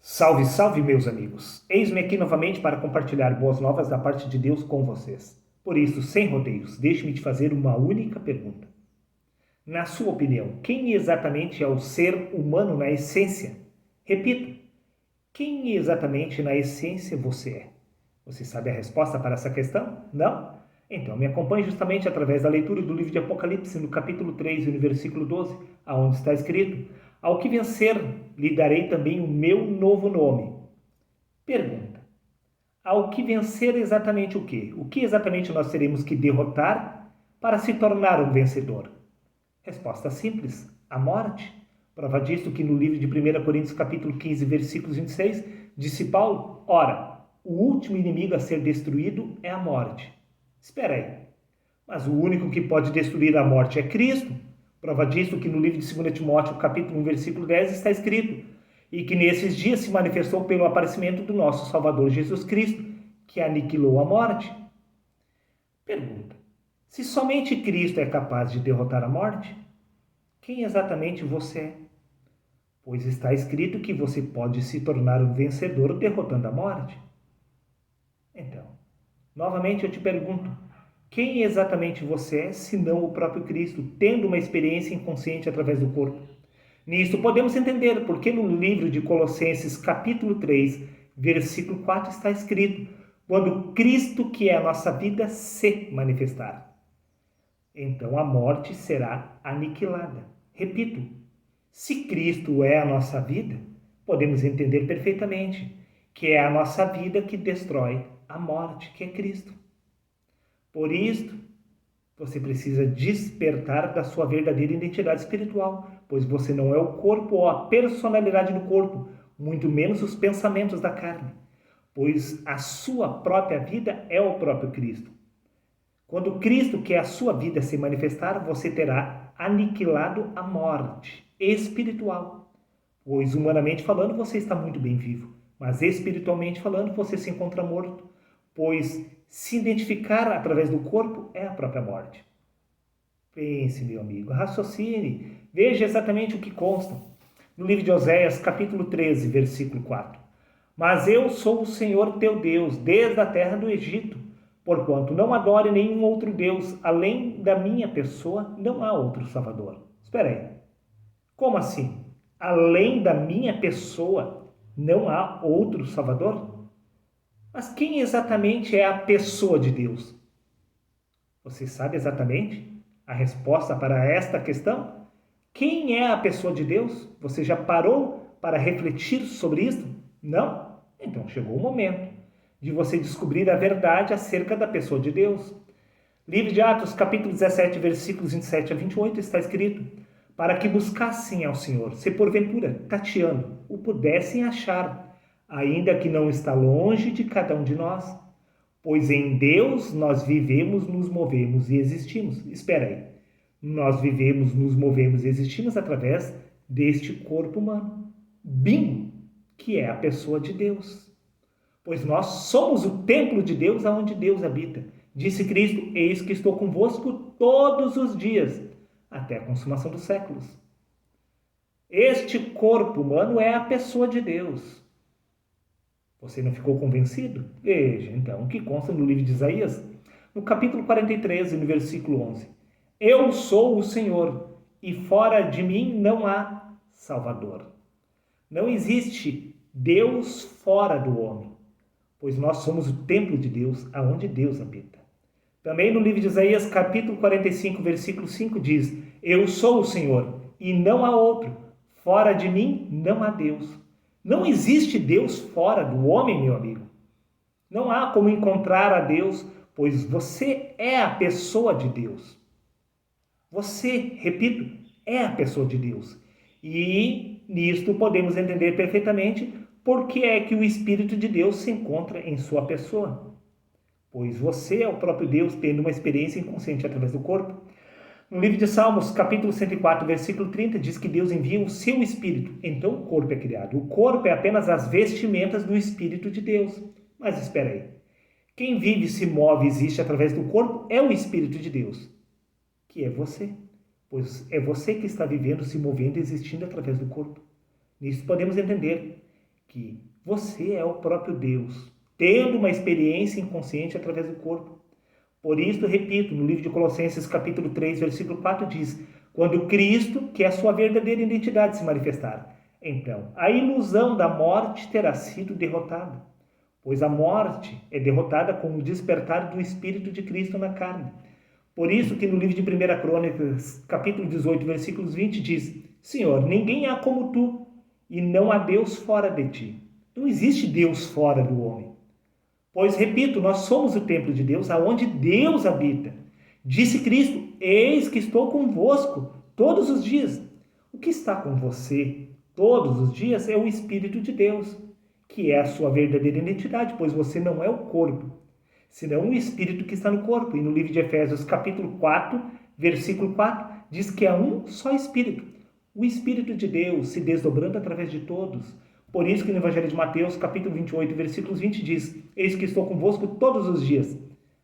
Salve, salve, meus amigos! Eis-me aqui novamente para compartilhar boas novas da parte de Deus com vocês. Por isso, sem rodeios, deixe-me te fazer uma única pergunta. Na sua opinião, quem exatamente é o ser humano na essência? Repito, quem exatamente na essência você é? Você sabe a resposta para essa questão? Não? Então me acompanhe justamente através da leitura do livro de Apocalipse, no capítulo 3, no versículo 12, aonde está escrito: Ao que vencer, lhe darei também o meu novo nome. Pergunta: ao que vencer exatamente o quê? O que exatamente nós teremos que derrotar para se tornar um vencedor? Resposta simples: a morte. Prova disto que no livro de 1 Coríntios capítulo 15, versículos 26, disse Paulo: ora, o último inimigo a ser destruído é a morte. Espera aí, mas o único que pode destruir a morte é Cristo. Prova disto que no livro de 2 Timóteo capítulo 1, versículo 10 está escrito: e que nesses dias se manifestou pelo aparecimento do nosso Salvador Jesus Cristo, que aniquilou a morte. Pergunta: se somente Cristo é capaz de derrotar a morte, quem exatamente você é? Pois está escrito que você pode se tornar um vencedor derrotando a morte. Então, novamente eu te pergunto, quem exatamente você é, se não o próprio Cristo, tendo uma experiência inconsciente através do corpo? Nisto podemos entender porque no livro de Colossenses capítulo 3, versículo 4 está escrito: quando Cristo, que é a nossa vida, se manifestar, então a morte será aniquilada. Repito, se Cristo é a nossa vida, podemos entender perfeitamente que é a nossa vida que destrói a morte, que é Cristo. Por isto, você precisa despertar da sua verdadeira identidade espiritual, pois você não é o corpo ou a personalidade do corpo, muito menos os pensamentos da carne, pois a sua própria vida é o próprio Cristo. Quando Cristo, que é a sua vida, se manifestar, você terá aniquilado a morte espiritual, pois humanamente falando você está muito bem vivo, mas espiritualmente falando você se encontra morto, pois se identificar através do corpo é a própria morte. Pense, meu amigo, raciocine, veja exatamente o que consta. No livro de Oséias, capítulo 13, versículo 4. Mas eu sou o Senhor teu Deus, desde a terra do Egito. Porquanto não adore nenhum outro Deus, além da minha pessoa, não há outro Salvador. Espera aí. Como assim? Além da minha pessoa, não há outro Salvador? Mas quem exatamente é a pessoa de Deus? Você sabe exatamente a resposta para esta questão? Quem é a pessoa de Deus? Você já parou para refletir sobre isso? Não? Então chegou o momento de você descobrir a verdade acerca da pessoa de Deus. Livro de Atos, capítulo 17, versículos 27 a 28, está escrito: para que buscassem ao Senhor, se porventura, tateando, o pudessem achar, ainda que não está longe de cada um de nós. Pois em Deus nós vivemos, nos movemos e existimos. Espera aí. Nós vivemos, nos movemos e existimos através deste corpo humano. Bingo! Que é a pessoa de Deus. Pois nós somos o templo de Deus aonde Deus habita. Disse Cristo: eis que estou convosco todos os dias, até a consumação dos séculos. Este corpo humano é a pessoa de Deus. Você não ficou convencido? Veja, então, o que consta no livro de Isaías, no capítulo 43, no versículo 11. Eu sou o Senhor, e fora de mim não há Salvador. Não existe Deus fora do homem, pois nós somos o templo de Deus, aonde Deus habita. Também no livro de Isaías, capítulo 45, versículo 5, diz: eu sou o Senhor, e não há outro. Fora de mim não há Deus. Não existe Deus fora do homem, meu amigo. Não há como encontrar a Deus, pois você é a pessoa de Deus. Você, repito, é a pessoa de Deus. E nisto podemos entender perfeitamente por que é que o Espírito de Deus se encontra em sua pessoa. Pois você é o próprio Deus tendo uma experiência inconsciente através do corpo. No livro de Salmos, capítulo 104, versículo 30, diz que Deus envia o seu Espírito. Então o corpo é criado. O corpo é apenas as vestimentas do Espírito de Deus. Mas espera aí. Quem vive, se move e existe através do corpo é o Espírito de Deus, que é você. Pois é você que está vivendo, se movendo e existindo através do corpo. Nisso podemos entender que você é o próprio Deus, tendo uma experiência inconsciente através do corpo. Por isso, repito, no livro de Colossenses capítulo 3, versículo 4 diz: quando Cristo, que é a sua verdadeira identidade, se manifestar, então a ilusão da morte terá sido derrotada, pois a morte é derrotada com o despertar do Espírito de Cristo na carne. Por isso que no livro de 1 Crônicas, capítulo 18, versículos 20, diz: Senhor, ninguém há como tu, e não há Deus fora de ti. Não existe Deus fora do homem. Pois, repito, nós somos o templo de Deus, aonde Deus habita. Disse Cristo: eis que estou convosco todos os dias. O que está com você todos os dias é o Espírito de Deus, que é a sua verdadeira identidade, pois você não é o corpo, senão o Espírito que está no corpo. E no livro de Efésios, capítulo 4, versículo 4, diz que há um só Espírito. O Espírito de Deus se desdobrando através de todos. Por isso que no Evangelho de Mateus, capítulo 28, versículos 20, diz: eis que estou convosco todos os dias,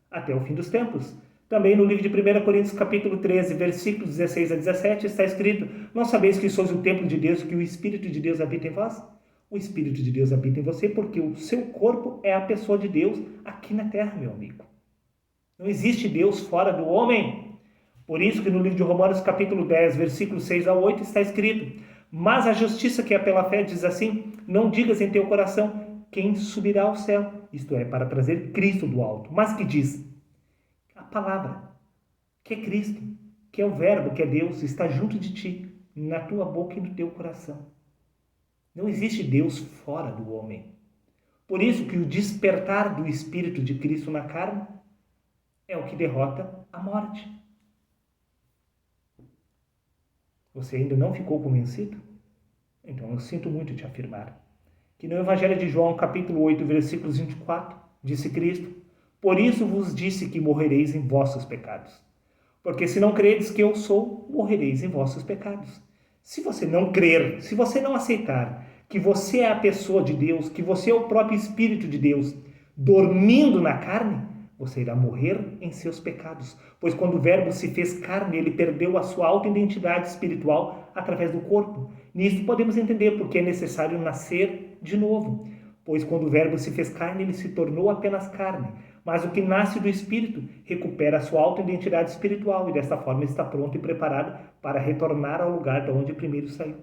até o fim dos tempos. Também no livro de 1 Coríntios, capítulo 13, versículos 16 a 17, está escrito: não sabeis que sois o templo de Deus, que o Espírito de Deus habita em vós? O Espírito de Deus habita em você porque o seu corpo é a pessoa de Deus aqui na terra, meu amigo. Não existe Deus fora do homem. Por isso que no livro de Romanos, capítulo 10, versículos 6 a 8, está escrito: mas a justiça que é pela fé diz assim: não digas em teu coração quem subirá ao céu, isto é, para trazer Cristo do alto, mas que diz: a palavra, que é Cristo, que é o verbo, que é Deus, está junto de ti, na tua boca e no teu coração. Não existe Deus fora do homem. Por isso que o despertar do Espírito de Cristo na carne é o que derrota a morte. Você ainda não ficou convencido? Então eu sinto muito te afirmar que no Evangelho de João, capítulo 8, versículos 24, disse Cristo: por isso vos disse que morrereis em vossos pecados. Porque se não credes que eu sou, morrereis em vossos pecados. Se você não crer, se você não aceitar que você é a pessoa de Deus, que você é o próprio Espírito de Deus, dormindo na carne, você irá morrer em seus pecados. Pois quando o Verbo se fez carne, ele perdeu a sua auto-identidade espiritual através do corpo. Nisso podemos entender porque é necessário nascer de novo. Pois quando o Verbo se fez carne, ele se tornou apenas carne. Mas o que nasce do Espírito recupera a sua auto-identidade espiritual e desta forma está pronto e preparado para retornar ao lugar de onde primeiro saiu.